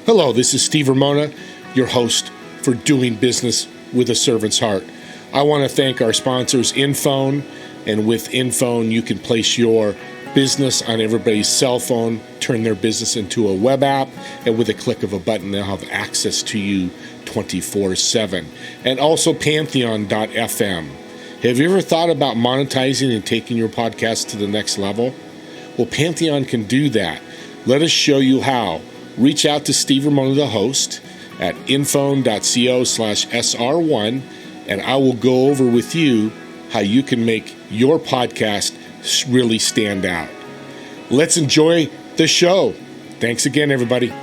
Hello, this is Steve Ramona, your host for Doing Business with a Servant's Heart. I want to thank our sponsors, Infone, and with Infone, you can place your business on everybody's cell phone, turn their business into a web app, and with a click of a button, they'll have access to you 24/7. And also Pantheon.fm. Have you ever thought about monetizing and taking your podcast to the next level? Well, Pantheon can do that. Let us show you how. Reach out to Steve Ramona, the host, at infone.co/SR1, and I will go over with you how you can make your podcast really stand out. Let's enjoy the show. Thanks again, everybody.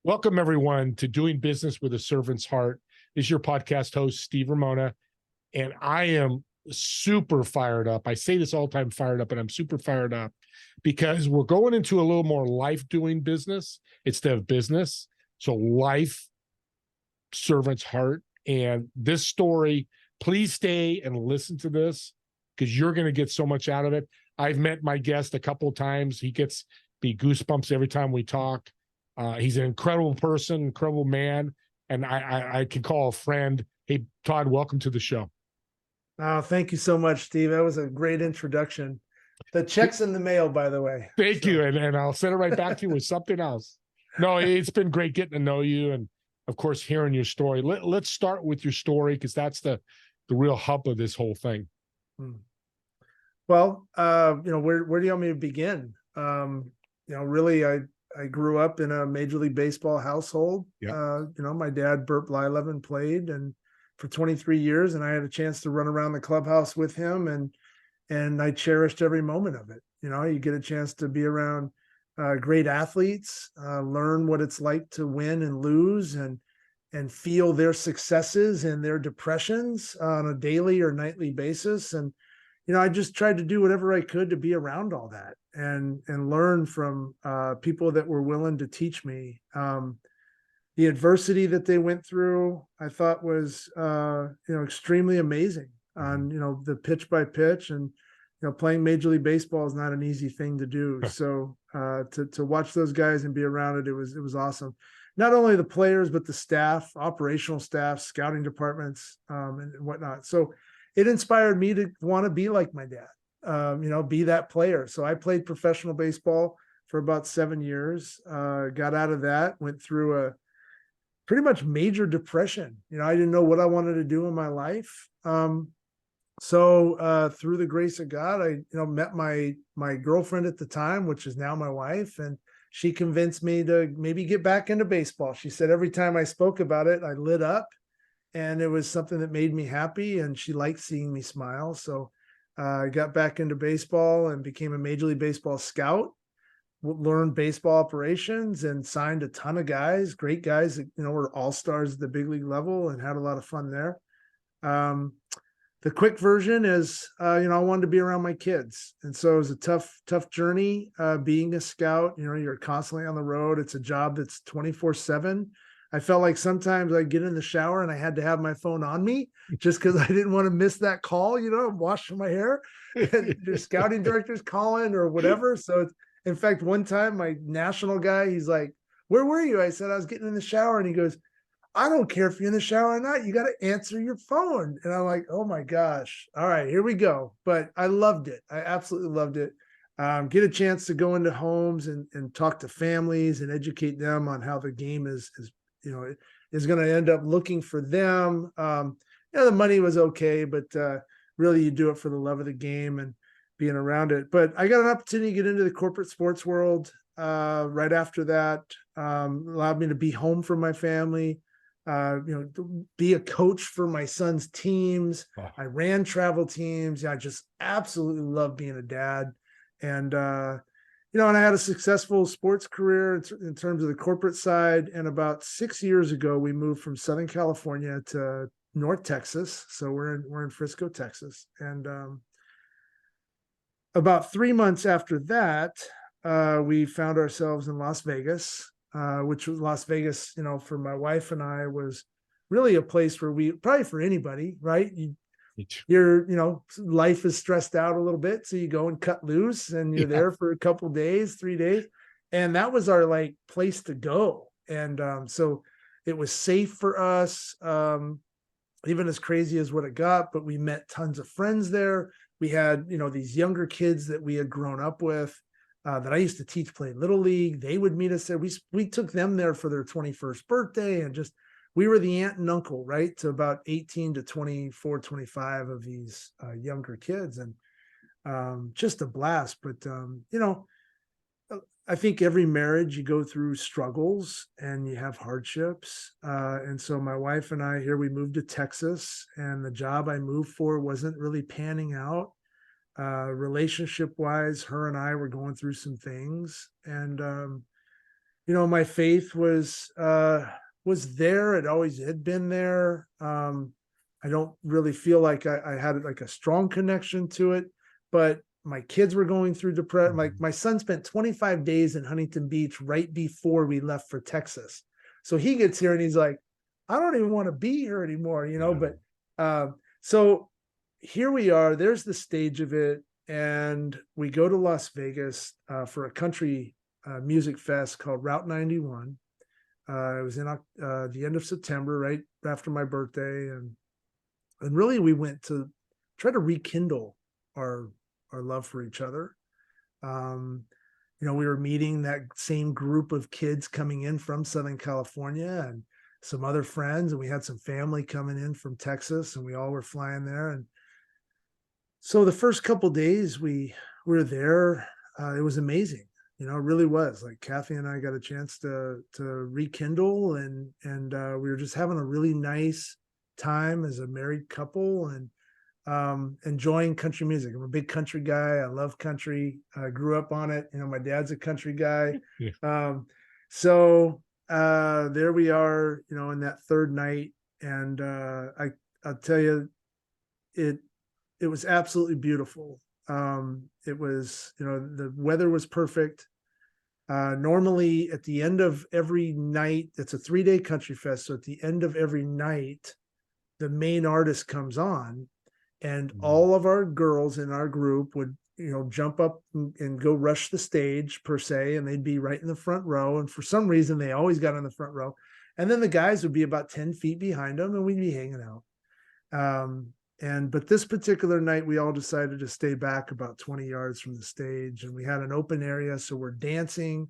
Welcome, everyone, to Doing Business with a Servant's Heart. This is your podcast host, Steve Ramona, and I am super fired up. I say this all the time, fired up, and I'm super fired up because we're going into a little more life doing business instead of business. So life, servant's heart. And this story, please stay and listen to this because you're going to get so much out of it. I've met my guest a couple of times. He gets me goosebumps every time we talk. He's an incredible person, incredible man, and I can call a friend. Hey, Todd, welcome to the show. Oh, thank you so much, Steve. That was a great introduction. The check's in the mail, by the way. Thank you. And I'll send it right back to you with something else. No, it's been great getting to know you and, of course, hearing your story. Let's start with your story because that's the real hub of this whole thing. Well, where do you want me to begin? Really, I grew up in a Major League Baseball household. Yeah. My dad, Todd Blyleven, played and for 23 years, and I had a chance to run around the clubhouse with him, and I cherished every moment of it. You get a chance to be around great athletes, learn what it's like to win and lose, and feel their successes and their depressions on a daily or nightly basis. And I just tried to do whatever I could to be around all that and learn from people that were willing to teach me. The adversity that they went through, I thought was, extremely amazing on, the pitch by pitch, and, playing Major League Baseball is not an easy thing to do. So to watch those guys and be around it, it was awesome. Not only the players, but the staff, operational staff, scouting departments, and whatnot. So it inspired me to want to be like my dad, be that player. So I played professional baseball for about 7 years, got out of that, went through a pretty much major depression. I didn't know what I wanted to do in my life. So through the grace of God, I met my girlfriend at the time, which is now my wife, and she convinced me to maybe get back into baseball. She said every time I spoke about it, I lit up, and it was something that made me happy, and she liked seeing me smile. So I got back into baseball and became a Major League Baseball scout. Learned baseball operations and signed a ton of guys, great guys that were all-stars at the big league level, and had a lot of fun there. The quick version is, I wanted to be around my kids, and so it was a tough journey. Being a scout, you're constantly on the road. It's a job that's 24/7. I felt like sometimes I'd get in the shower and I had to have my phone on me just because I didn't want to miss that call. I'm washing my hair, and the scouting director's calling or whatever. So in fact, one time my national guy, he's like, "Where were you?" I said, "I was getting in the shower." And he goes, "I don't care if you're in the shower or not. You got to answer your phone." And I'm like, "Oh my gosh. All right, here we go." But I loved it. I absolutely loved it. Get a chance to go into homes and talk to families and educate them on how the game is going to end up looking for them. The money was okay, but really you do it for the love of the game and being around it. But I got an opportunity to get into the corporate sports world right after that. Allowed me to be home from my family, be a coach for my son's teams. Wow. I ran travel teams. I just absolutely love being a dad. And, and I had a successful sports career in terms of the corporate side. And about 6 years ago, we moved from Southern California to North Texas. So we're in Frisco, Texas. And about 3 months after that, we found ourselves in Las Vegas, which was Las Vegas, for my wife and I was really a place where probably for anybody, right? life is stressed out a little bit. So you go and cut loose and you're there for a couple days, 3 days. And that was our like place to go. And so it was safe for us, even as crazy as what it got, but we met tons of friends there. We had, these younger kids that we had grown up with, that I used to teach play Little League. They would meet us there. We took them there for their 21st birthday, and just, we were the aunt and uncle, right, to about 18 to 24, 25 of these younger kids, and just a blast. But, I think every marriage you go through struggles and you have hardships. And so my wife and I, here we moved to Texas, and the job I moved for wasn't really panning out. Relationship wise, her and I were going through some things. And, my faith was there. It always had been there. I don't really feel like I had like a strong connection to it, but my kids were going through depression. Like my son spent 25 days in Huntington Beach right before we left for Texas. So he gets here and he's like, I don't even want to be here anymore, but so here we are, there's the stage of it. And we go to Las Vegas for a country music fest called Route 91. It was in the end of September, right after my birthday. And really we went to try to rekindle our love for each other. We were meeting that same group of kids coming in from Southern California and some other friends, and we had some family coming in from Texas, and we all were flying there. And so the first couple of days we were there, it was amazing. It really was. Like Kathy and I got a chance to rekindle, and we were just having a really nice time as a married couple, and enjoying country music. I'm a big country guy. I love country. I grew up on it. My dad's a country guy. Yeah. So there we are, in that third night. And I'll tell you, it was absolutely beautiful. It was, the weather was perfect. Normally at the end of every night, it's a 3-day country fest. So at the end of every night, the main artist comes on, and all of our girls in our group would, jump up and go rush the stage per se, and they'd be right in the front row. And for some reason, they always got in the front row. And then the guys would be about 10 feet behind them, and we'd be hanging out. But this particular night, we all decided to stay back about 20 yards from the stage, and we had an open area. So we're dancing.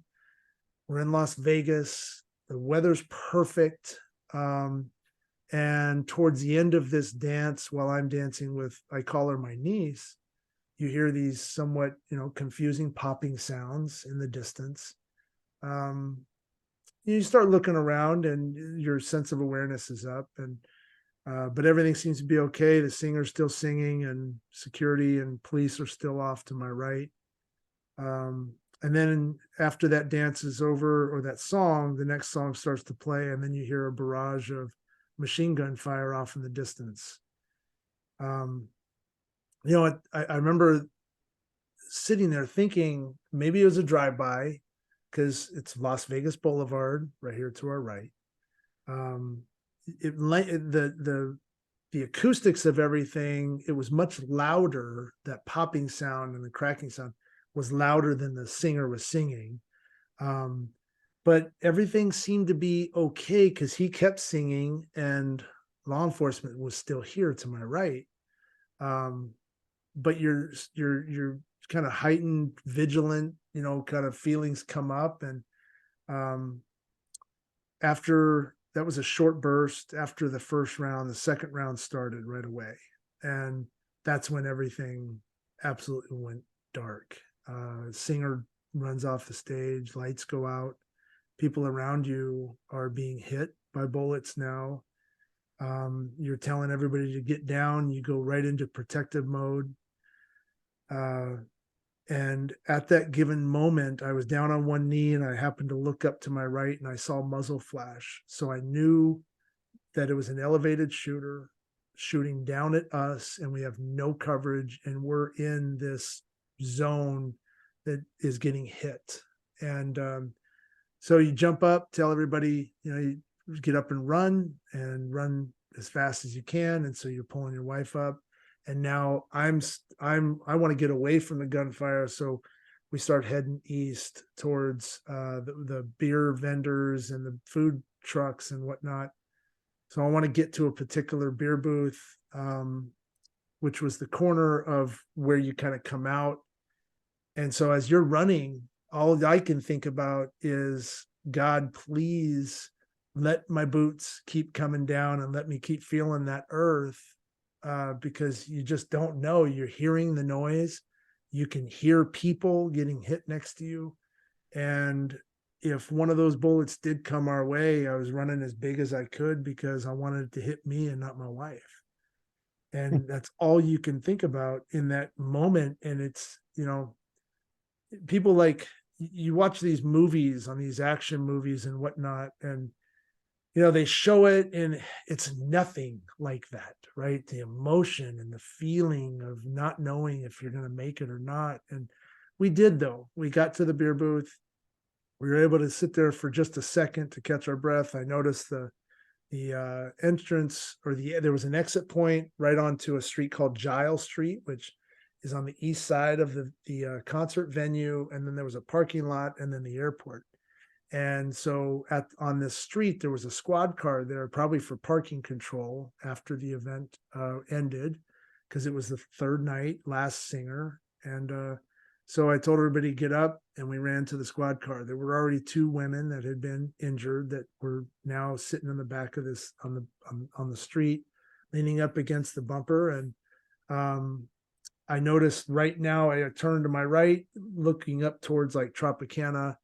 We're in Las Vegas. The weather's perfect. And towards the end of this dance, while I'm dancing with, I call her my niece, you hear these somewhat, confusing popping sounds in the distance. You start looking around, and your sense of awareness is up, and but everything seems to be okay. The singer's still singing, and security and police are still off to my right. And then after that dance is over, or that song, the next song starts to play, and then you hear a barrage of machine gun fire off in the distance. I remember sitting there thinking maybe it was a drive-by, because it's Las Vegas Boulevard right here to our right. The acoustics of everything, it was much louder. That popping sound and the cracking sound was louder than the singer was singing. But everything seemed to be okay, because he kept singing and law enforcement was still here to my right. But your kind of heightened, vigilant, kind of feelings come up. And after that was a short burst. After the first round, the second round started right away. And that's when everything absolutely went dark. Singer runs off the stage, lights go out. People around you are being hit by bullets now. You're telling everybody to get down. You go right into protective mode. And at that given moment, I was down on one knee, and I happened to look up to my right, and I saw muzzle flash. So I knew that it was an elevated shooter shooting down at us, and we have no coverage, and we're in this zone that is getting hit. And so you jump up, tell everybody, you get up and run as fast as you can. And so you're pulling your wife up. And now I want to get away from the gunfire. So we start heading east towards the beer vendors and the food trucks and whatnot. So I want to get to a particular beer booth, which was the corner of where you kind of come out. And so as you're running, all I can think about is, God, please let my boots keep coming down and let me keep feeling that earth, because you just don't know. You're hearing the noise. You can hear people getting hit next to you. And if one of those bullets did come our way, I was running as big as I could because I wanted it to hit me and not my wife. And that's all you can think about in that moment. And it's, people like, you watch these movies, on these action movies and whatnot, and they show it and it's nothing like that, right? The emotion and the feeling of not knowing if you're going to make it or not. And we did, though. We got to the beer booth. We were able to sit there for just a second to catch our breath. I noticed the entrance, or there was an exit point right onto a street called Giles Street, which is on the east side of the concert venue. And then there was a parking lot and then the airport. And so on this street, there was a squad car there, probably for parking control after the event ended, because it was the third night, last singer. And so I told everybody to get up, and we ran to the squad car. There were already 2 women that had been injured that were now sitting in the back of this on the street, leaning up against the bumper. And I noticed right now, I turned to my right, looking up towards like Tropicana,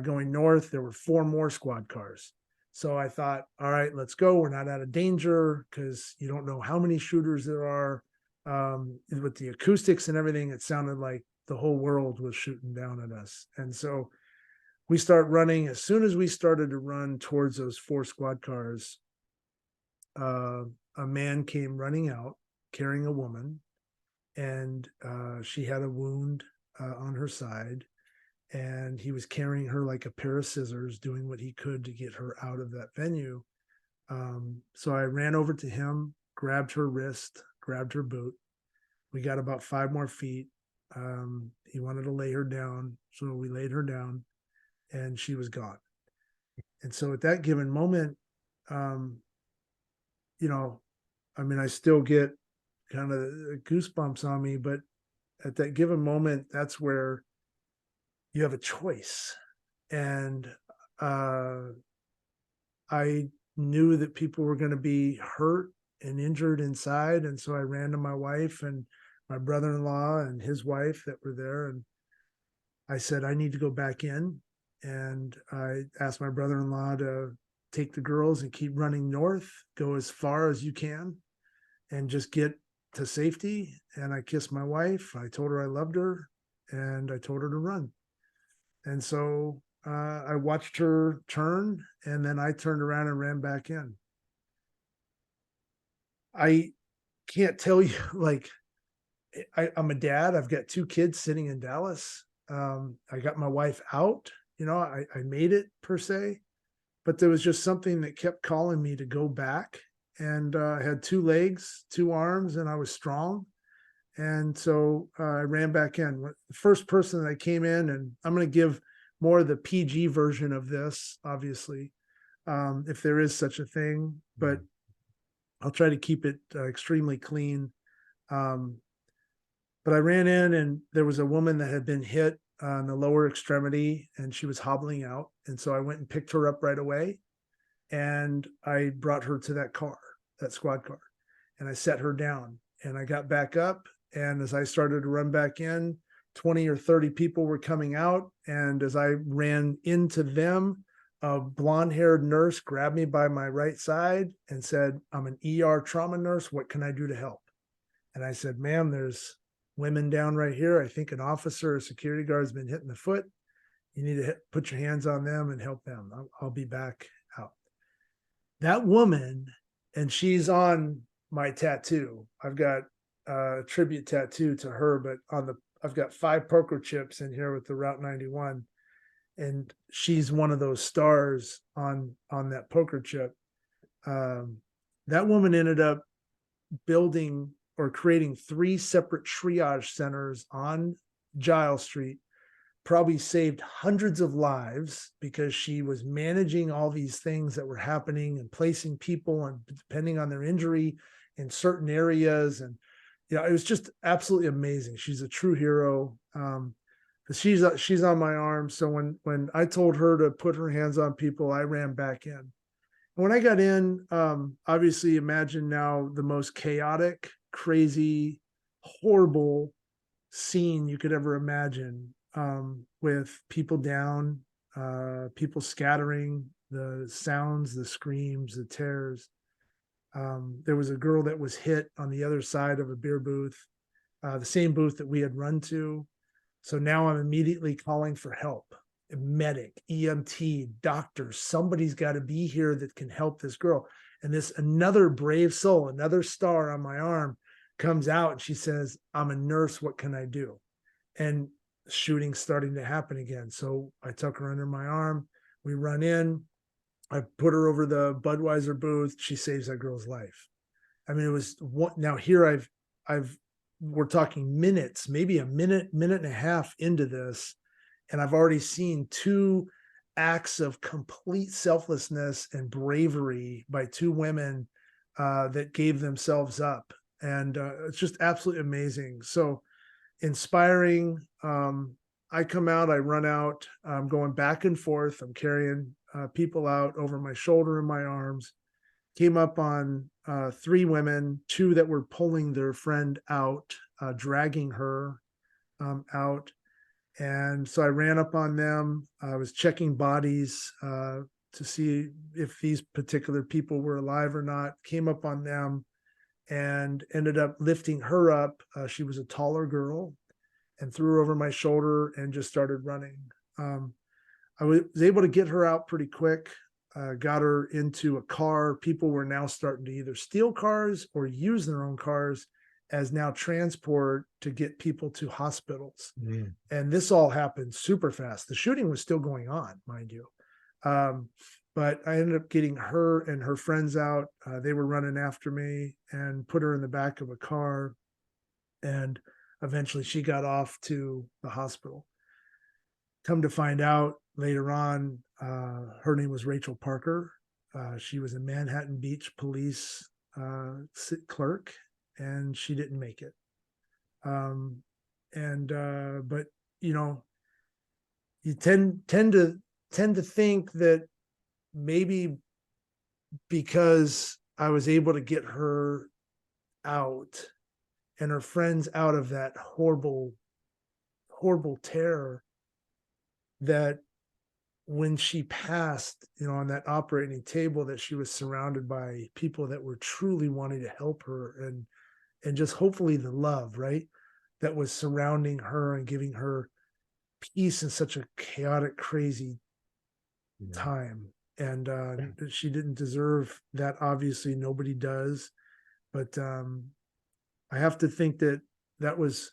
going north, there were 4 more squad cars. So I thought, all right, let's go. We're not out of danger, because you don't know how many shooters there are. With the acoustics and everything, it sounded like the whole world was shooting down at us. And so we start running. As soon as we started to run towards those 4 squad cars, a man came running out carrying a woman, and she had a wound on her side. And he was carrying her like a pair of scissors, doing what he could to get her out of that venue. So I ran over to him, grabbed her wrist, grabbed her boot. We got about 5 more feet. He wanted to lay her down, so we laid her down, and she was gone. And so at that given moment, I still get kind of goosebumps on me, but at that given moment, that's where you have a choice. And I knew that people were going to be hurt and injured inside. And so I ran to my wife and my brother-in-law and his wife that were there. And I said, I need to go back in. And I asked my brother-in-law to take the girls and keep running north, go as far as you can, and just get to safety. And I kissed my wife. I told her I loved her, and I told her to run. And so I watched her turn, and then I turned around and ran back in. I can't tell you, like, I'm a dad. I've got 2 kids sitting in Dallas. I got my wife out. I made it, per se, but there was just something that kept calling me to go back. And I had 2 legs, 2 arms, and I was strong. And so I ran back in. The first person that I came in, and I'm going to give more of the PG version of this, obviously, if there is such a thing, but I'll try to keep it extremely clean. But I ran in, and there was a woman that had been hit on the lower extremity, and she was hobbling out. And so I went and picked her up right away, and I brought her to that car, that squad car, and I set her down, and I got back up. And as I started to run back in, 20 or 30 people were coming out. And as I ran into them, a blonde-haired nurse grabbed me by my right side and said, I'm an ER trauma nurse. What can I do to help? And I said, ma'am, there's women down right here. I think an officer or security guard has been hit in the foot. You need to put your hands on them and help them. I'll be back out. That woman, and she's on my tattoo. I've got a tribute tattoo to her, but I've got 5 poker chips in here with the Route 91, and she's one of those stars on that poker chip. That woman ended up building or creating 3 separate triage centers on Giles Street, probably saved hundreds of lives because she was managing all these things that were happening and placing people and depending on their injury in certain areas. And it was just absolutely amazing. She's a true hero. She's on my arm. So when I told her to put her hands on people, I ran back in. And when I got in, obviously imagine now the most chaotic, crazy, horrible scene you could ever imagine, with people down, people scattering, the sounds, the screams, the tears. There was a girl that was hit on the other side of a beer booth, the same booth that we had run to. So now I'm immediately calling for help. A medic, EMT, doctor, somebody's got to be here that can help this girl. And this another brave soul, another star on my arm comes out and she says, I'm a nurse. What can I do? And shooting starting to happen again. So I took her under my arm. We run in. I put her over the Budweiser booth. She saves that girl's life. I mean, it was one. Now here we're talking minutes, maybe a minute and a half into this, and I've already seen 2 acts of complete selflessness and bravery by 2 women that gave themselves up. And it's just absolutely amazing. So inspiring. I come out, I run out, I'm going back and forth. I'm carrying people out over my shoulder and my arms. Came up on 3 women, 2 that were pulling their friend out, dragging her out. And so I ran up on them. I was checking bodies to see if these particular people were alive or not. Came up on them and ended up lifting her up. She was a taller girl, and threw her over my shoulder and just started running. I was able to get her out pretty quick, got her into a car. People were now starting to either steal cars or use their own cars as now transport to get people to hospitals. Mm. And this all happened super fast. The shooting was still going on, mind you. But I ended up getting her and her friends out. They were running after me and put her in the back of a car. And eventually she got off to the hospital. Come to find out later on, her name was Rachel Parker. She was a Manhattan Beach police clerk, and she didn't make it. But you tend to think that maybe because I was able to get her out and her friends out of that horrible, horrible terror, that when she passed, on that operating table, that she was surrounded by people that were truly wanting to help her, and just hopefully the love, right, that was surrounding her and giving her peace in such a chaotic, crazy time. And she didn't deserve that. Obviously, nobody does. But I have to think that it was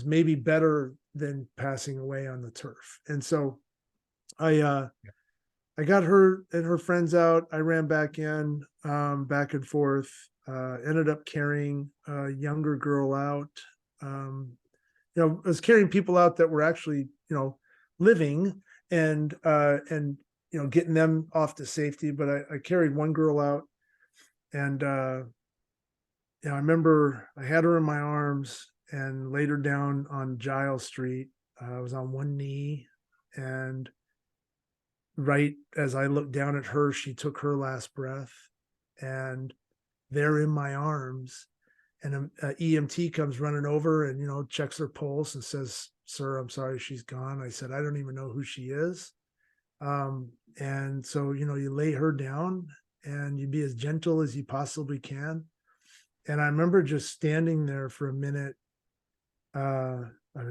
maybe better than passing away on the turf. And so I got her and her friends out. I ran back in, back and forth, ended up carrying a younger girl out. I was carrying people out that were actually, living and getting them off to safety. But I carried one girl out, and I remember I had her in my arms and laid her down on Giles Street. I was on one knee, and right as I looked down at her, she took her last breath, and there in my arms, and an EMT comes running over and, checks her pulse and says, "Sir, I'm sorry, she's gone." I said, "I don't even know who she is." And so, you lay her down and you be as gentle as you possibly can. And I remember just standing there for a minute,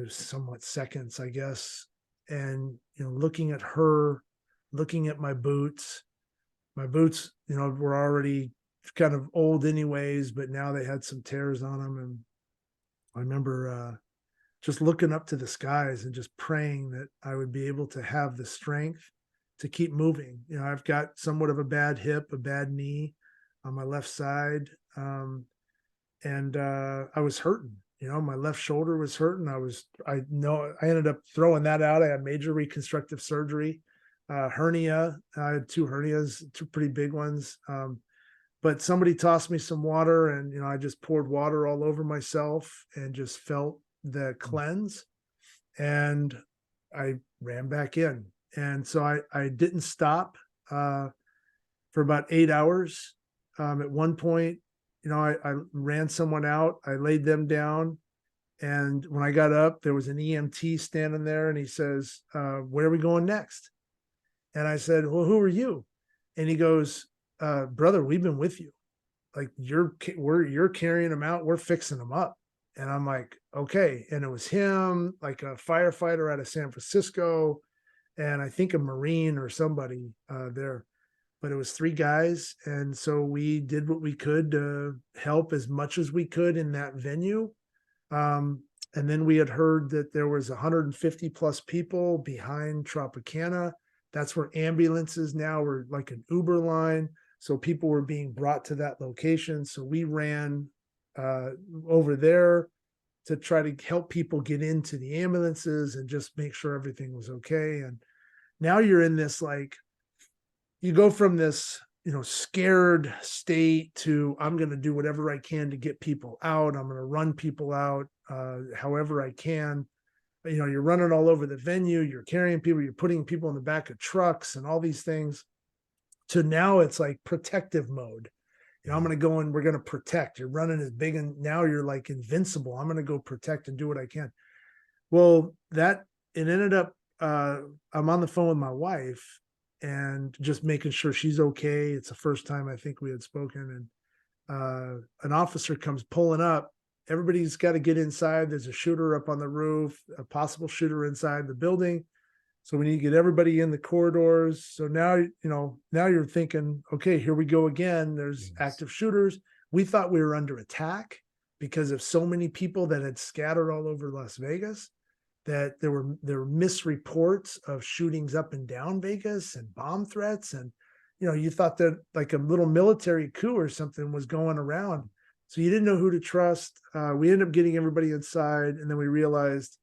somewhat seconds, I guess, and looking at her, looking at my boots. My boots, were already kind of old anyways, but now they had some tears on them. And I remember just looking up to the skies and just praying that I would be able to have the strength to keep moving. I've got somewhat of a bad hip, a bad knee on my left side. and I was hurting. My left shoulder was hurting. I ended up throwing that out. I had major reconstructive surgery, hernia. I had two hernias, two pretty big ones. But somebody tossed me some water, and I just poured water all over myself and just felt the cleanse, and I ran back in. And so I didn't stop for about 8 hours. At one point, I ran someone out, I laid them down. And when I got up, there was an EMT standing there, and he says, where are we going next? And I said, well, who are you? And he goes, brother, we've been with you. Like you're carrying them out. We're fixing them up. And I'm like, okay. And it was him, like a firefighter out of San Francisco, and I think a Marine or somebody there. But it was three guys. And so we did what we could to help as much as we could in that venue. And then we had heard that there was 150 plus people behind Tropicana. That's where ambulances now were like an Uber line. So people were being brought to that location. So we ran over there to try to help people get into the ambulances and just make sure everything was okay. And now you're in this, like, you go from this, scared state to, I'm going to do whatever I can to get people out. I'm going to run people out however I can. You're running all over the venue. You're carrying people. You're putting people in the back of trucks and all these things. To now it's like protective mode. I'm going to go and we're going to protect. You're running as big, and now you're like invincible. I'm going to go protect and do what I can. Well, it ended up, I'm on the phone with my wife and just making sure she's okay. It's the first time I think we had spoken, and an officer comes pulling up. Everybody's got to get inside. There's a shooter up on the roof, a possible shooter inside the building. So we need to get everybody in the corridors. So now you're thinking, okay, here we go again. There's active shooters. We thought we were under attack because of so many people that had scattered all over Las Vegas, that there were misreports of shootings up and down Vegas and bomb threats. And, you thought that like a little military coup or something was going around. So you didn't know who to trust. We ended up getting everybody inside. And then we realized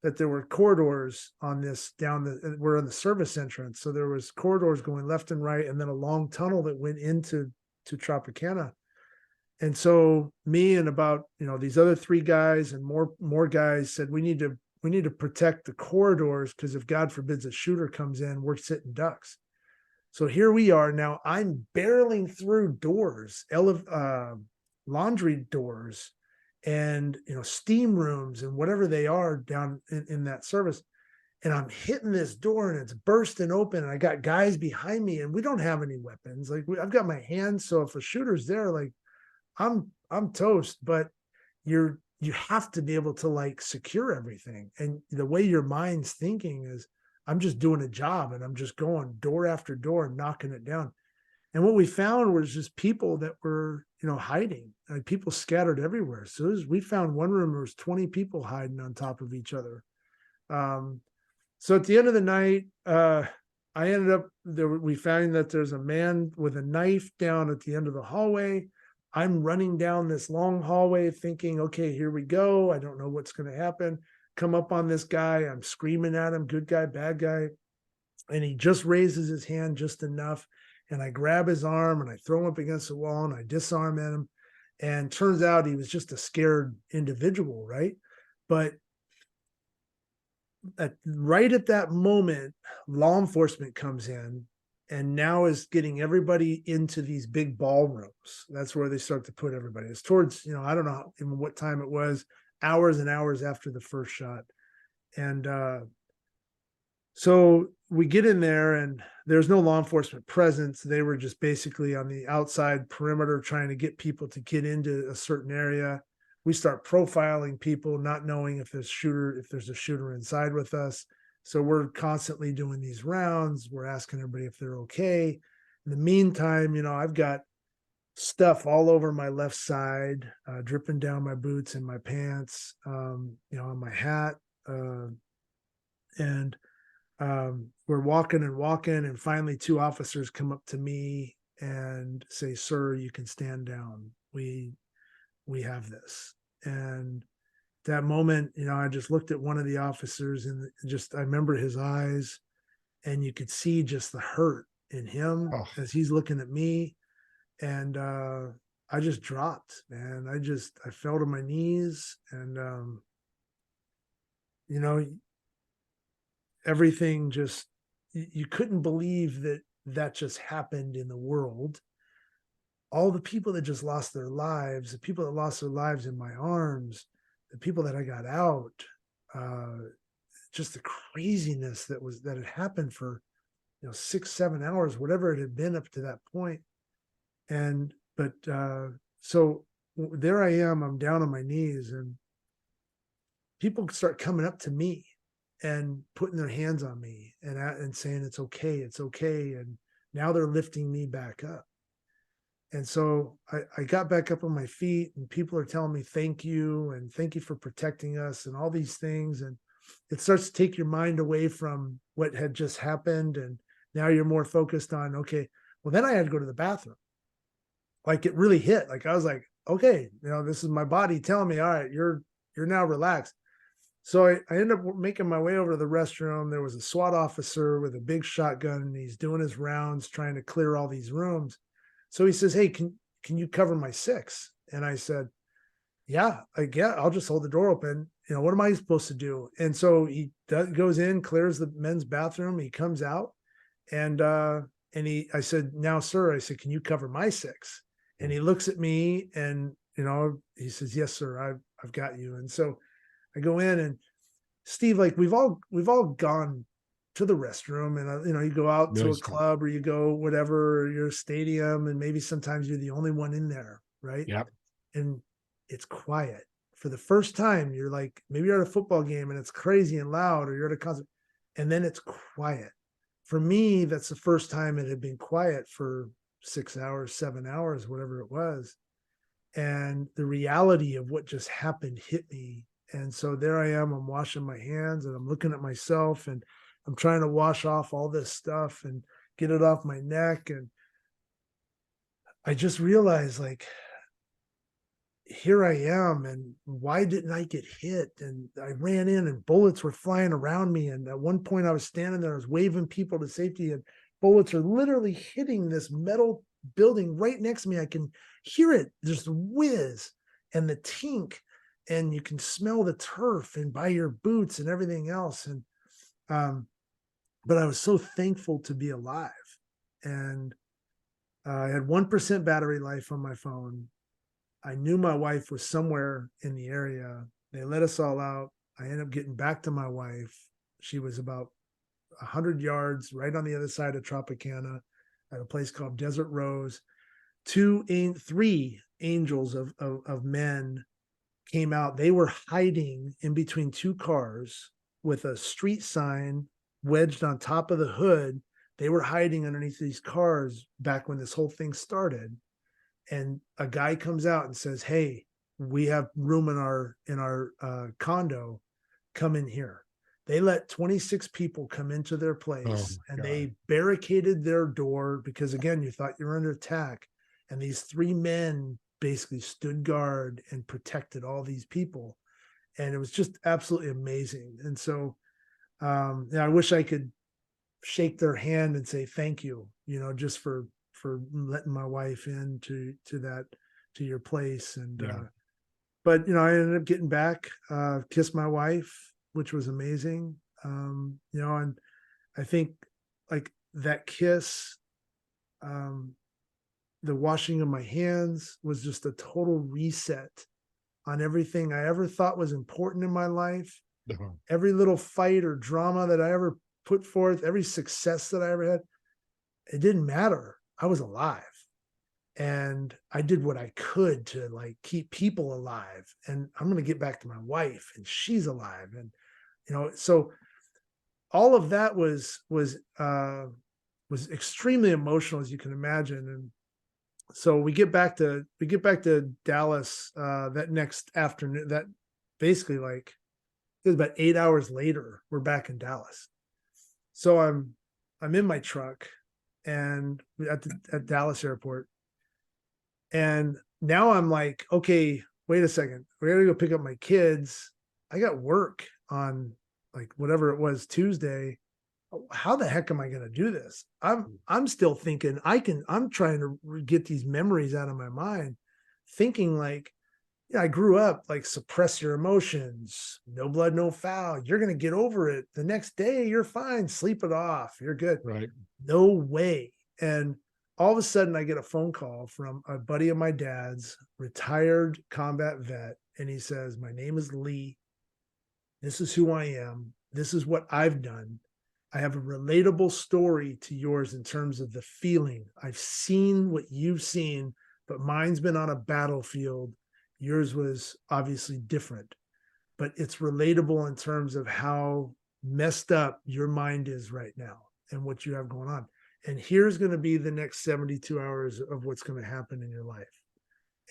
that there were corridors on this we're on the service entrance. So there was corridors going left and right, and then a long tunnel that went into Tropicana. And so me and about, these other three guys and more guys said, we need to protect the corridors, because if God forbids a shooter comes in, we're sitting ducks. So here we are now. I'm barreling through doors, laundry doors, and steam rooms and whatever they are down in that service. And I'm hitting this door and it's bursting open, and I got guys behind me, and we don't have any weapons. Like I've got my hands. So if a shooter's there, like I'm toast. But you have to be able to like secure everything. And the way your mind's thinking is, I'm just doing a job, and I'm just going door after door and knocking it down. And what we found was just people that were, hiding, like people scattered everywhere. So we found one room, there was 20 people hiding on top of each other. So at the end of the night, I ended up there. We found that there's a man with a knife down at the end of the hallway. I'm running down this long hallway thinking, okay, here we go. I don't know what's going to happen. Come up on this guy. I'm screaming at him, good guy, bad guy. And he just raises his hand just enough. And I grab his arm and I throw him up against the wall and I disarm him. And turns out he was just a scared individual, right? But right at that moment, law enforcement comes in and now is getting everybody into these big ballrooms. That's where they start to put everybody. It's towards, I don't know what time it was, hours and hours after the first shot. And so we get in there and there's no law enforcement presence. They were just basically on the outside perimeter trying to get people to get into a certain area. We start profiling people, not knowing if there's a shooter inside with us. So we're constantly doing these rounds. We're asking everybody if they're okay. In the meantime, I've got stuff all over my left side, dripping down my boots and my pants, on my hat. And we're walking, and finally 2 officers come up to me and say, "Sir, you can stand down." We we have this. And that moment, I just looked at one of the officers, and I remember his eyes, and you could see just the hurt in him Oh, as he's looking at me. And I just dropped, man. I fell to my knees, and you know, everything just, you couldn't believe that just happened in the world. All the people that just lost their lives, the people that lost their lives in my arms, the people that I got out, uh, just the craziness that had happened for 6-7 hours, whatever it had been up to that point. And but so there I am, I'm down on my knees, and people start coming up to me and putting their hands on me and saying it's okay, it's okay. And now they're lifting me back up. And so I got back up on my feet, and people are telling me thank you, and thank you for protecting us, and all these things. And it starts to take your mind away from what had just happened. And now you're more focused on, okay, well, then I had to go to the bathroom. Like, it really hit. Like, I was like, okay, this is my body telling me, all right, you're now relaxed. So I ended up making my way over to the restroom. There was a SWAT officer with a big shotgun, and he's doing his rounds trying to clear all these rooms. So he says, hey, can you cover my 6? And I said, yeah, I'll just hold the door open. What am I supposed to do? And so he goes in, clears the men's bathroom. He comes out, and I said, now, sir, I said, can you cover my 6? And he looks at me, and, he says, yes, sir, I've got you. And so I go in, and Steve, like, we've all gone to the restroom, and you go out to a club, or you go whatever, or you're a stadium, and maybe sometimes you're the only one in there, right? yep. And it's quiet for the first time. You're like, maybe you're at a football game and it's crazy and loud, or you're at a concert, and then it's quiet. For me, that's the first time it had been quiet for 6 hours, 7 hours, whatever it was. And the reality of what just happened hit me. And so there I am, I'm washing my hands, and I'm looking at myself, and I'm trying to wash off all this stuff and get it off my neck. And I just realized, like, here I am, and why didn't I get hit? And I ran in, and bullets were flying around me. And at one point I was standing there, I was waving people to safety, and bullets are literally hitting this metal building right next to me. I can hear it, just the whiz and the tink, and you can smell the turf and by your boots and everything else. And but I was so thankful to be alive. And I had 1% battery life on my phone. I knew my wife was somewhere in the area. They let us all out. I ended up getting back to my wife. She was about 100 yards right on the other side of Tropicana at a place called Desert Rose. 3 angels of men came out. They were hiding in between 2 cars with a street sign wedged on top of the hood. They were hiding underneath these cars back when this whole thing started. And a guy comes out and says, hey, we have room in our condo, come in here. They let 26 people come into their place, and they barricaded their door because, again, you thought you were under attack. And these 3 men basically stood guard and protected all these people. And it was just absolutely amazing. And so I wish I could shake their hand and say thank you, just for letting my wife in to your place. And but I ended up getting back, kissed my wife, which was amazing. And I think, like, that kiss, the washing of my hands was just a total reset on everything I ever thought was important in my life. Every little fight or drama that I ever put forth, every success that I ever had, it didn't matter. I was alive, and I did what I could to, like, keep people alive. And I'm going to get back to my wife, and she's alive. And, so all of that was extremely emotional, as you can imagine. And so we get back to Dallas that next afternoon. That basically, like, it was about 8 hours later, we're back in Dallas. So I'm in my truck and at Dallas airport. And now I'm like, okay, wait a second, we got to go pick up my kids. I got work on like whatever it was Tuesday. How the heck am I going to do this? I'm still thinking I'm trying to get these memories out of my mind, thinking like, yeah, I grew up like suppress your emotions, no blood, no foul. You're going to get over it. The next day, you're fine. Sleep it off. You're good. Right. No way. And all of a sudden, I get a phone call from a buddy of my dad's, retired combat vet. And he says, my name is Lee. This is who I am. This is what I've done. I have a relatable story to yours in terms of the feeling. I've seen what you've seen, but mine's been on a battlefield. Yours was obviously different, but it's relatable in terms of how messed up your mind is right now and what you have going on. And here's going to be the next 72 hours of what's going to happen in your life.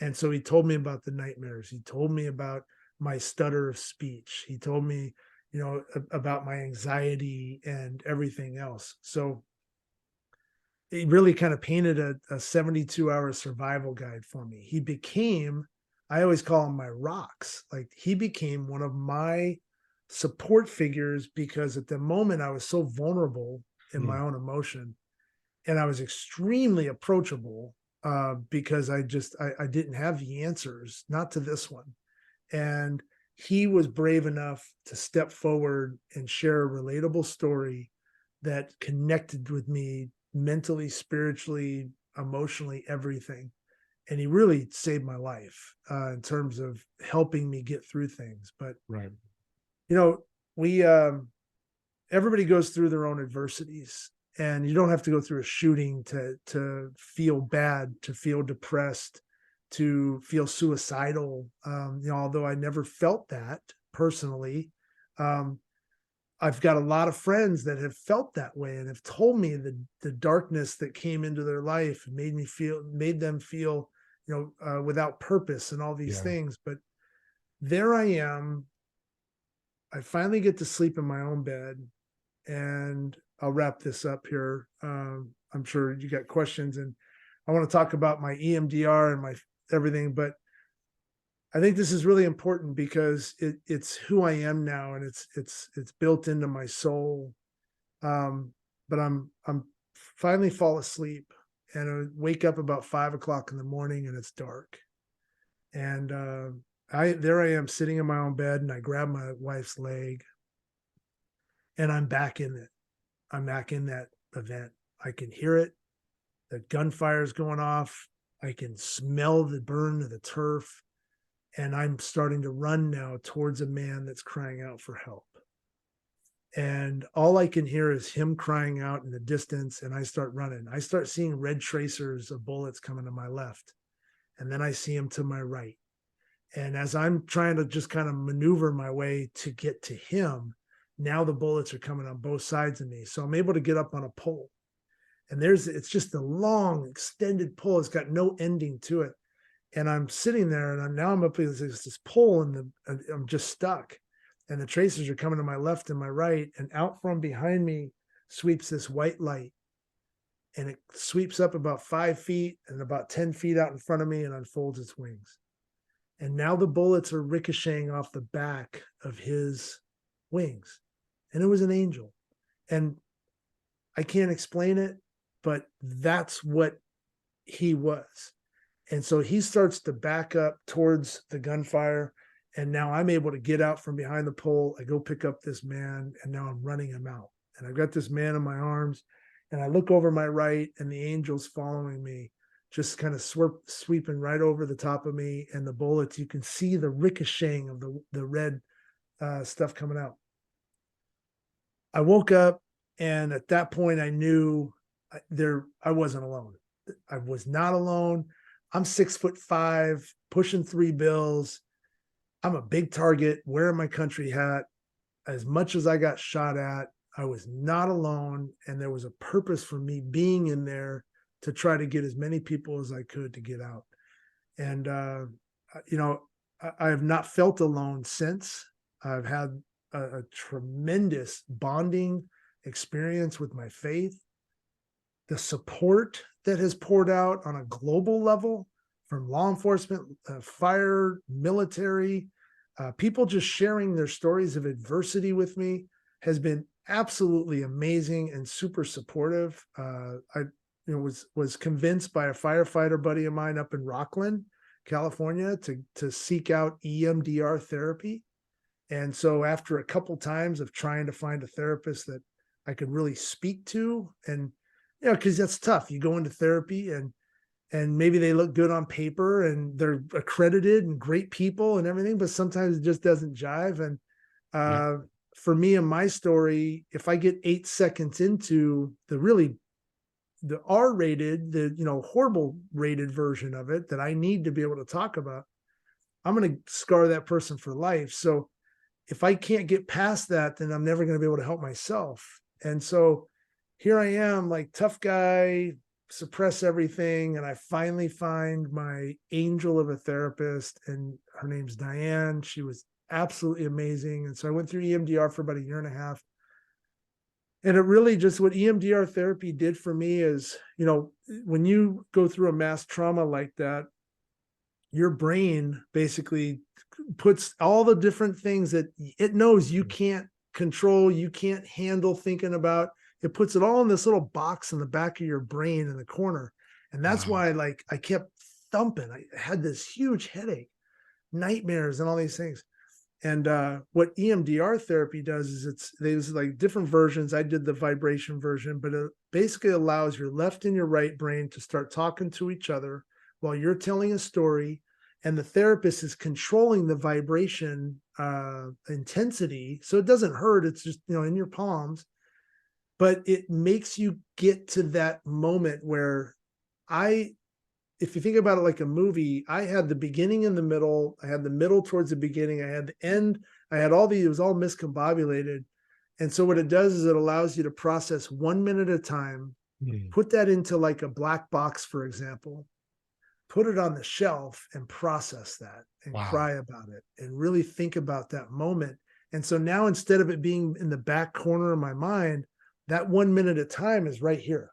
And so he told me about the nightmares. He told me about my stutter of speech. He told me, about my anxiety and everything else. So it really kind of painted a 72-hour survival guide for me. He became, I always call him my rocks. Like he became one of my support figures because at the moment I was so vulnerable in my own emotion, and I was extremely approachable because I didn't have the answers, not to this one. And he was brave enough to step forward and share a relatable story that connected with me mentally, spiritually, emotionally, everything. And he really saved my life in terms of helping me get through things. But, Right. We, everybody goes through their own adversities, and you don't have to go through a shooting to feel bad, to feel depressed, to feel suicidal. Although I never felt that personally, I've got a lot of friends that have felt that way and have told me the darkness that came into their life and made them feel, without purpose and all these things. But there I am. I finally get to sleep in my own bed, and I'll wrap this up here. I'm sure you got questions, and I want to talk about my EMDR and my everything, but I think this is really important because it's who I am now, and it's built into my soul. But I'm finally fall asleep, and I wake up about 5 o'clock in the morning, and it's dark. And there I am sitting in my own bed, and I grab my wife's leg, and I'm back in it. I'm back in that event. I can hear it. The gunfire's going off. I can smell the burn of the turf. And I'm starting to run now towards a man that's crying out for help. And all I can hear is him crying out in the distance. And I start running. I start seeing red tracers of bullets coming to my left. And then I see him to my right. And as I'm trying to just kind of maneuver my way to get to him, now the bullets are coming on both sides of me. So I'm able to get up on a pole. And it's just a long, extended pole. It's got no ending to it. And I'm sitting there, and I'm up against this pole, and I'm just stuck. And the tracers are coming to my left and my right. And out from behind me sweeps this white light. And it sweeps up about 5 feet and about 10 feet out in front of me and unfolds its wings. And now the bullets are ricocheting off the back of his wings. And it was an angel. And I can't explain it, but that's what he was. And so he starts to back up towards the gunfire. And now I'm able to get out from behind the pole. I go pick up this man, and now I'm running him out. And I've got this man in my arms, and I look over my right, and the angel's following me, just kind of sweeping right over the top of me. And the bullets, you can see the ricocheting of the red stuff coming out. I woke up, and at that point I knew I wasn't alone. I was not alone. I'm 6'5", pushing 3 bills. I'm a big target, wearing my country hat. As much as I got shot at, I was not alone. And there was a purpose for me being in there to try to get as many people as I could to get out. And, I have not felt alone since. I've had a tremendous bonding experience with my faith. The support that has poured out on a global level from law enforcement, fire, military, people just sharing their stories of adversity with me has been absolutely amazing and super supportive. I was convinced by a firefighter buddy of mine up in Rockland, California, to seek out EMDR therapy. And so after a couple times of trying to find a therapist that I could really speak to, and because that's tough. You go into therapy and maybe they look good on paper and they're accredited and great people and everything, but sometimes it just doesn't jive. And for me and my story, if I get 8 seconds into the R-rated, the horrible rated version of it that I need to be able to talk about, I'm going to scar that person for life. So if I can't get past that, then I'm never going to be able to help myself. And so here I am, like tough guy, suppress everything. And I finally find my angel of a therapist, and her name's Diane. She was absolutely amazing. And so I went through EMDR for about 1.5 years. And it really just, what EMDR therapy did for me is, when you go through a mass trauma like that, your brain basically puts all the different things that it knows you can't control, you can't handle thinking about. It puts it all in this little box in the back of your brain in the corner. And that's why, like, I kept thumping. I had this huge headache, nightmares, and all these things. And what EMDR therapy does is there's like different versions. I did the vibration version, but it basically allows your left and your right brain to start talking to each other while you're telling a story, and the therapist is controlling the vibration intensity, so it doesn't hurt. It's just in your palms, but it makes you get to that moment where if you think about it like a movie, I had the beginning and the middle. I had the middle towards the beginning. I had the end. I had it was all miscombobulated. And so what it does is it allows you to process 1 minute at a time, put that into like a black box, for example, put it on the shelf and process that and cry about it and really think about that moment. And so now, instead of it being in the back corner of my mind, that 1 minute at a time is right here.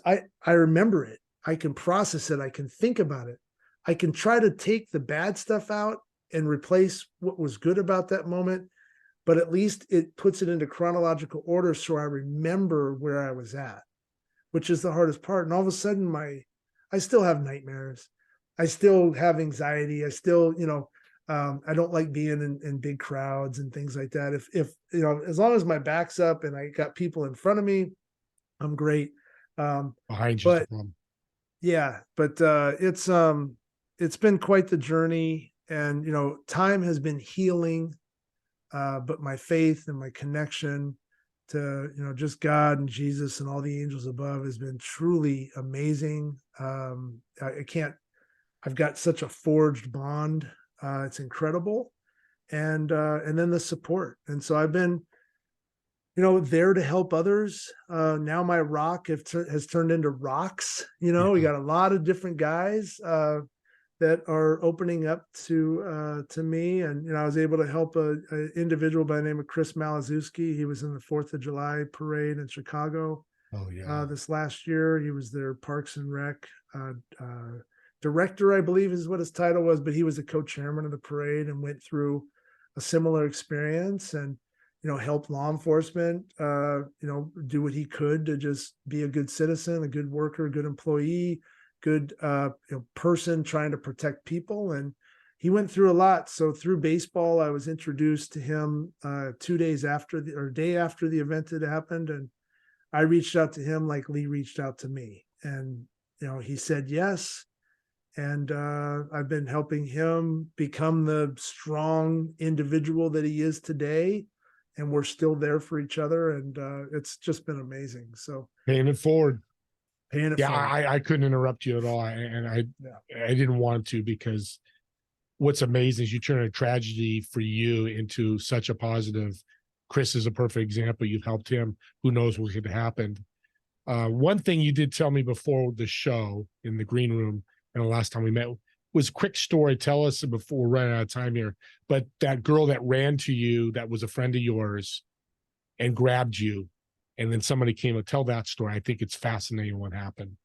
I remember it. I can process it. I can think about it. I can try to take the bad stuff out and replace what was good about that moment, but at least it puts it into chronological order so I remember where I was at, which is the hardest part. And all of a sudden, I still have nightmares. I still have anxiety. I still, I don't like being in big crowds and things like that. If as long as my back's up and I got people in front of me, I'm great. Behind you. But it's been quite the journey, and time has been healing, but my faith and my connection to just God and Jesus and all the angels above has been truly amazing. I've got such a forged bond. It's incredible. And then the support. And so I've been there to help others. Now my rock has turned into rocks. We got a lot of different guys that are opening up to me. And I was able to help an individual by the name of Chris Malazewski. He was in the 4th of July parade in Chicago. This last year. He was their Parks and Rec director, I believe is what his title was, but he was the co-chairman of the parade and went through a similar experience and help law enforcement, do what he could to just be a good citizen, a good worker, good employee, good person trying to protect people. And he went through a lot. So through baseball, I was introduced to him 2 days after day after the event had happened. And I reached out to him like Lee reached out to me. And, he said yes. And I've been helping him become the strong individual that he is today. And we're still there for each other. And it's just been amazing. So paying it forward. Forward. I couldn't interrupt you at all. I didn't want to, because what's amazing is you turn a tragedy for you into such a positive. Chris is a perfect example. You've helped him. Who knows what could happen. One thing you did tell me before the show in the green room, and the last time we met, was quick story. Tell us before we're running out of time here. But that girl that ran to you, that was a friend of yours, and grabbed you, and then somebody came to tell that story. I think it's fascinating what happened.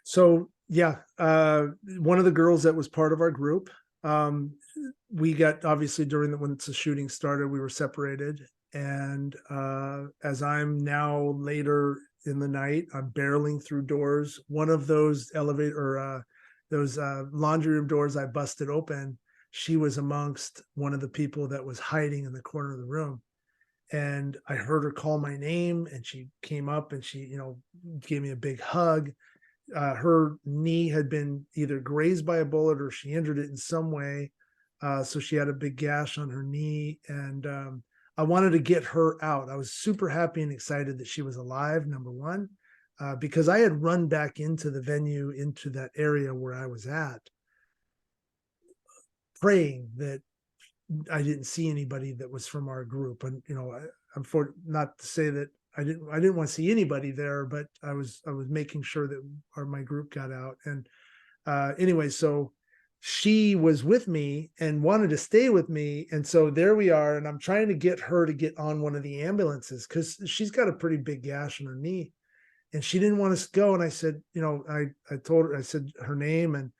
So Yeah. One of the girls that was part of our group, we got obviously when the shooting started, we were separated. And as I'm now later in the night, I'm barreling through doors. One of those those laundry room doors I busted open. She was amongst one of the people that was hiding in the corner of the room. And I heard her call my name, and she came up and she, gave me a big hug. Her knee had been either grazed by a bullet or she injured it in some way. So she had a big gash on her knee. And I wanted to get her out. I was super happy and excited that she was alive, number one, because I had run back into the venue, into that area where I was at, praying that I didn't see anybody that was from our group. And, I'm not to say that I didn't want to see anybody there, but I was making sure that my group got out. And anyway, so she was with me and wanted to stay with me. And so there we are. And I'm trying to get her to get on one of the ambulances because she's got a pretty big gash on her knee. And she didn't want us to go. And I said, I told her, I said her name, and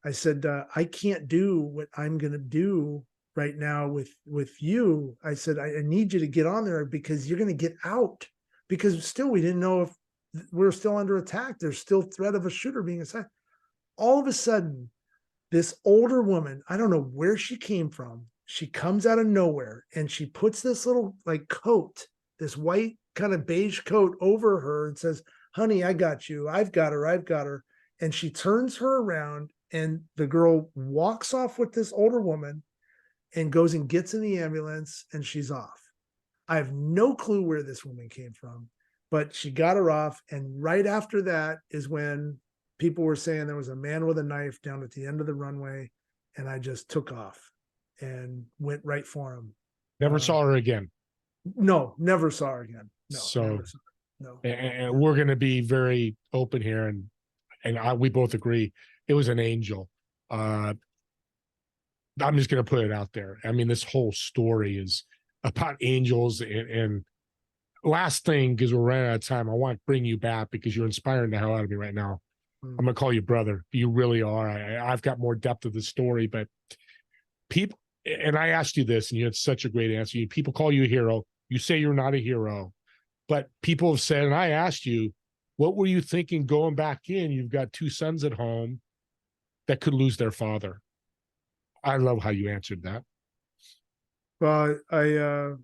I said, I can't do what I'm going to do right now with you. I said, I need you to get on there because you're going to get out, because still we didn't know if we're still under attack. There's still threat of a shooter being attacked. All of a sudden, this older woman, I don't know where she came from. She comes out of nowhere and she puts this little coat, this white kind of beige coat over her and says, honey, I got you. I've got her. I've got her. And she turns her around and the girl walks off with this older woman and goes and gets in the ambulance and she's off. I have no clue where this woman came from, but she got her off. And right after that is when people were saying there was a man with a knife down at the end of the runway. And I just took off and went right for him. Never saw her again. No, never saw her again. No, so no. And we're going to be very open here, and we both agree it was an angel. I'm just going to put it out there. I mean, this whole story is about angels. And last thing, because we're running out of time, I want to bring you back because you're inspiring the hell out of me right now. I'm going to call you brother. You really are. I've got more depth of the story, but people, and I asked you this and you had such a great answer. People call you a hero. You say you're not a hero, but people have said, and I asked you, what were you thinking going back in? You've got two sons at home that could lose their father. I love how you answered that. Well, I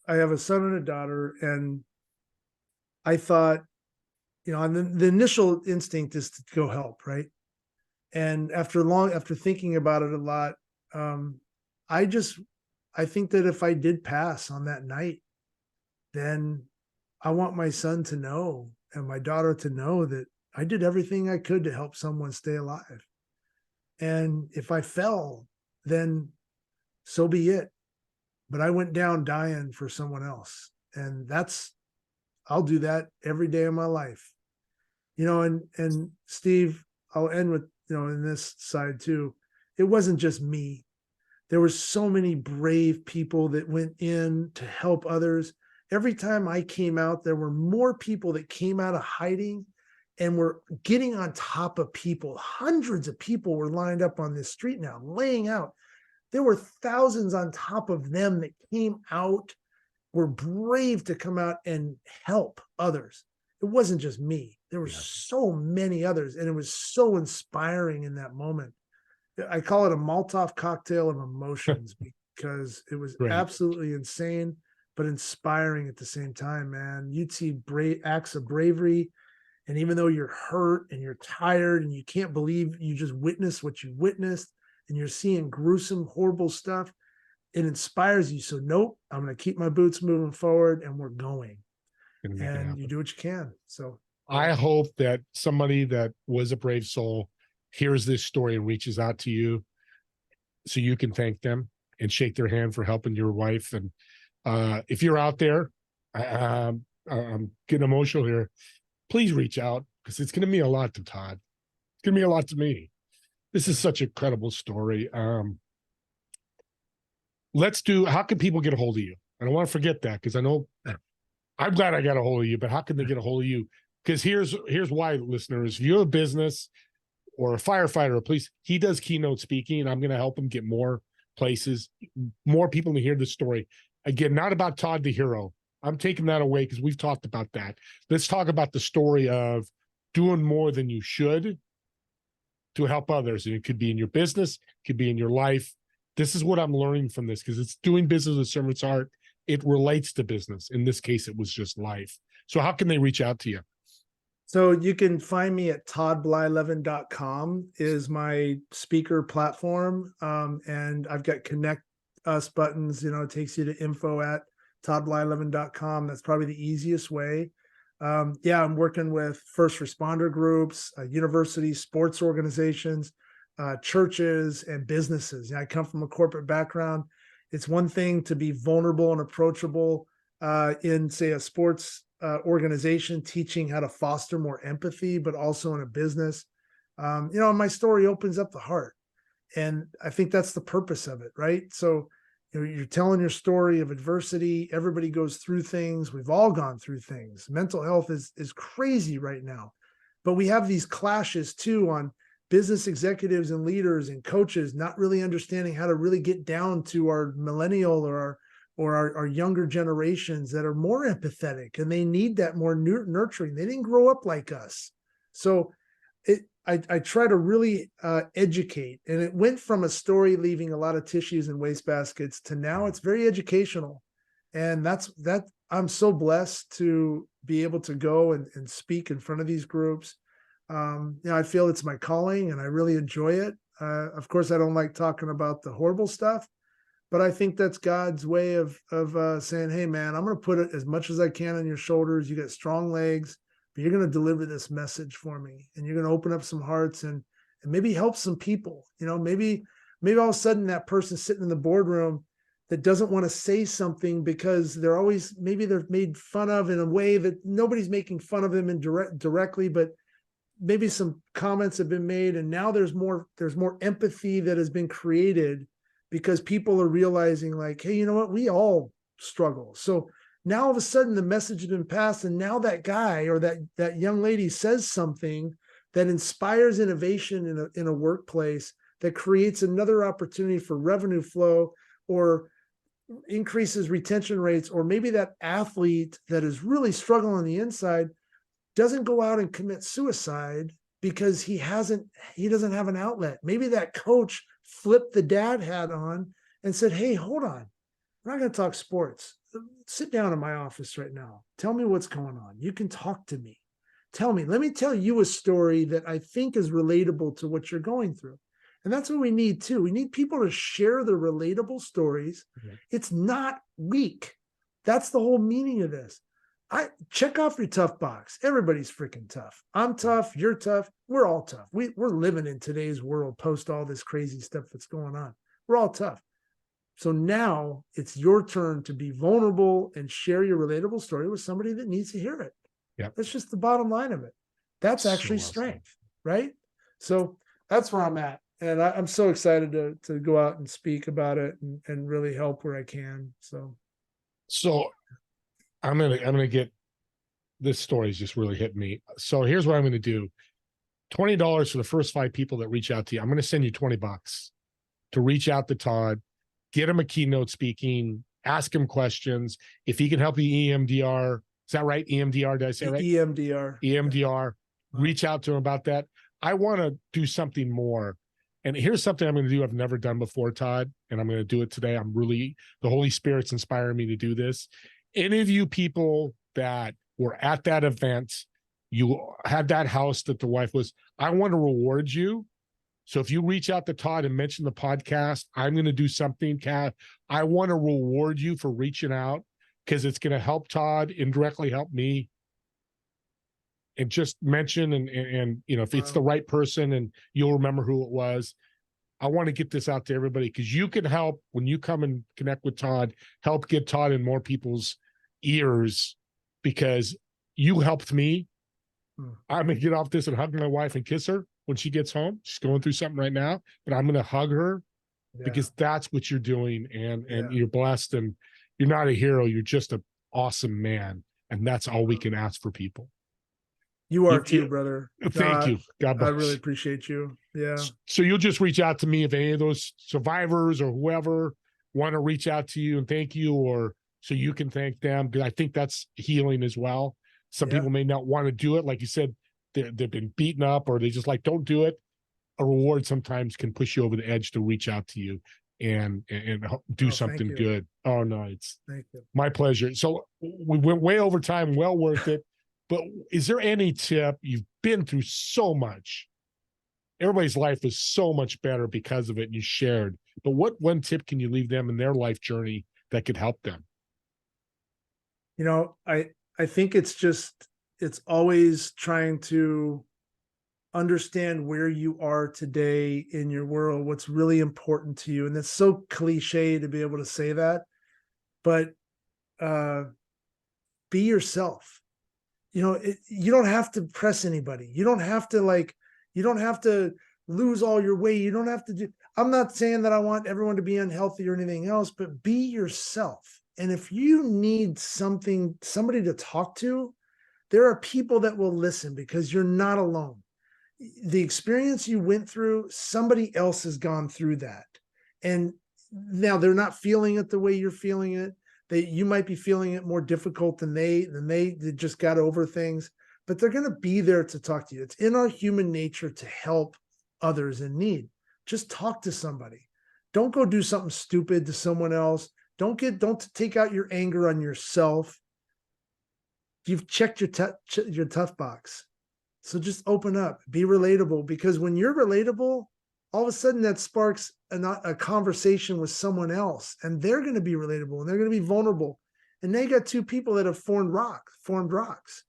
have a son and a daughter, and I thought, the initial instinct is to go help, right? And after thinking about it a lot, I think that if I did pass on that night, then I want my son to know and my daughter to know that I did everything I could to help someone stay alive. And if I fell, then so be it. But I went down dying for someone else. And I'll do that every day of my life. And Steve, I'll end with, in this side too, it wasn't just me. There were so many brave people that went in to help others. Every time I came out, there were more people that came out of hiding and were getting on top of people. Hundreds of people were lined up on this street now, laying out. There were thousands on top of them that came out, were brave to come out and help others. It wasn't just me. There were so many others, and it was so inspiring in that moment. I call it a Molotov cocktail of emotions because it was absolutely insane, but inspiring at the same time, man. You'd see acts of bravery. And even though you're hurt and you're tired and you can't believe you just witnessed what you witnessed and you're seeing gruesome, horrible stuff, it inspires you. So nope, I'm going to keep my boots moving forward and we're going. And you do what you can. So I hope that somebody that was a brave soul hears this story and reaches out to you so you can thank them and shake their hand for helping your wife. And if you're out there, I'm getting emotional here. Please reach out because it's going to mean a lot to Todd. It's going to mean a lot to me. This is such a credible story. How can people get a hold of you? I don't want to forget that because I know I'm glad I got a hold of you, but how can they get a hold of you? Because here's why, listeners, if you're a business or a firefighter or police, he does keynote speaking. I'm going to help him get more places, more people to hear the story. Again, not about Todd the hero. I'm taking that away because we've talked about that. Let's talk about the story of doing more than you should to help others. And it could be in your business, it could be in your life. This is what I'm learning from this, because it's doing business with servant's heart. It relates to business. In this case, it was just life. So how can they reach out to you? So you can find me at toddblyleven.com is my speaker platform. And I've got connect us buttons, it takes you to info@toddblyleven.com. That's probably the easiest way. I'm working with first responder groups, universities, sports organizations, churches, and businesses. I come from a corporate background. It's one thing to be vulnerable and approachable in, say, a sports organization, teaching how to foster more empathy, but also in a business. My story opens up the heart. And I think that's the purpose of it, right? So you're telling your story of adversity. Everybody goes through things. We've all gone through things. Mental health is crazy right now. But we have these clashes too on business executives and leaders and coaches not really understanding how to really get down to our millennial or our younger generations that are more empathetic, and they need that more nurturing. They didn't grow up like us. So I try to really educate, and it went from a story leaving a lot of tissues and wastebaskets to now it's very educational. And that I'm so blessed to be able to go and speak in front of these groups. I feel it's my calling and I really enjoy it. Of course, I don't like talking about the horrible stuff, but I think that's God's way of saying, hey, man, I'm going to put it as much as I can on your shoulders. You got strong legs, but you're going to deliver this message for me. And you're going to open up some hearts and maybe help some people. Maybe all of a sudden that person sitting in the boardroom that doesn't want to say something because maybe they're made fun of in a way that nobody's making fun of them directly, but maybe some comments have been made. And now there's more empathy that has been created because people are realizing like, hey, you know what? We all struggle. So now all of a sudden the message has been passed. And now that guy or that young lady says something that inspires innovation in a workplace that creates another opportunity for revenue flow or increases retention rates, or maybe that athlete that is really struggling on the inside doesn't go out and commit suicide because he doesn't have an outlet. Maybe that coach flipped the dad hat on and said, hey, hold on. We're not going to talk sports. Sit down in my office right now. Tell me what's going on. You can talk to me. Let me tell you a story that I think is relatable to what you're going through. And that's what we need too. We need people to share their relatable stories. Mm-hmm. It's not weak. That's the whole meaning of this. Check off your tough box. Everybody's freaking tough. I'm tough. You're tough. We're all tough. We're living in today's world post all this crazy stuff that's going on. We're all tough. So now it's your turn to be vulnerable and share your relatable story with somebody that needs to hear it. Yep. That's just the bottom line of it. That's actually strength, right? So that's where I'm at. And I'm so excited to go out and speak about it and really help where I can. So I'm gonna get, this story's just really hit me. So here's what I'm gonna do. $20 for the first 5 people that reach out to you. I'm gonna send you $20 to reach out to Todd, get him a keynote speaking, ask him questions. If he can help you EMDR, is that right? EMDR, did I say right? EMDR. EMDR. Reach out to him about that. I want to do something more. And here's something I'm going to do I've never done before, Todd, and I'm going to do it today. The Holy Spirit's inspiring me to do this. Any of you people that were at that event, you had that house that the wife was, I want to reward you. So if you reach out to Todd and mention the podcast, I'm going to do something, Kat. I want to reward you for reaching out because it's going to help Todd, indirectly help me. And just mention and if it's the right person and you'll remember who it was. I want to get this out to everybody because you can help when you come and connect with Todd, help get Todd in more people's ears because you helped me. I'm going to get off this and hug my wife and kiss her when she gets home. She's going through something right now, but I'm going to hug her because that's what you're doing. And you're blessed and you're not a hero. You're just an awesome man. And that's all we can ask for people. You are You- too, you- brother. Thank you. God I bless. really appreciate you. Yeah. So you'll just reach out to me if any of those survivors or whoever want to reach out to you and thank you, or so you can thank them, because I think that's healing as well. Some Yeah. people may not want to do it. Like you said, they've been beaten up, or they just like, don't do it. A reward sometimes can push you over the edge to reach out to you and do Oh, thank something you. good. Oh no, it's Thank you. my pleasure. So we went way over time, well worth it. But is there any tip? You've been through so much. Everybody's life is so much better because of it, and you shared. But what one tip can you leave them in their life journey that could help them? You know, I think it's always trying to understand where you are today in your world, what's really important to you. And it's so cliche to be able to say that, but be yourself. You know, you don't have to impress anybody. You don't have to you don't have to lose all your weight. You don't have to do, I'm not saying that I want everyone to be unhealthy or anything else, but be yourself. And if you need somebody to talk to, there are people that will listen because you're not alone. The experience you went through, somebody else has gone through that. And now they're not feeling it the way you're feeling it. You might be feeling it more difficult than they just got over things, but they're going to be there to talk to you. It's in our human nature to help others in need. Just talk to somebody. Don't go do something stupid to someone else. Don't take out your anger on yourself. You've checked your tough box. So just open up, be relatable, because when you're relatable, all of a sudden that sparks a conversation with someone else, and they're going to be relatable and they're going to be vulnerable. And they got two people that have formed rocks,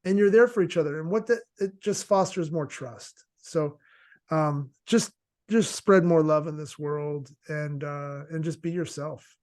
and you're there for each other. And it just fosters more trust. So just spread more love in this world, and just be yourself.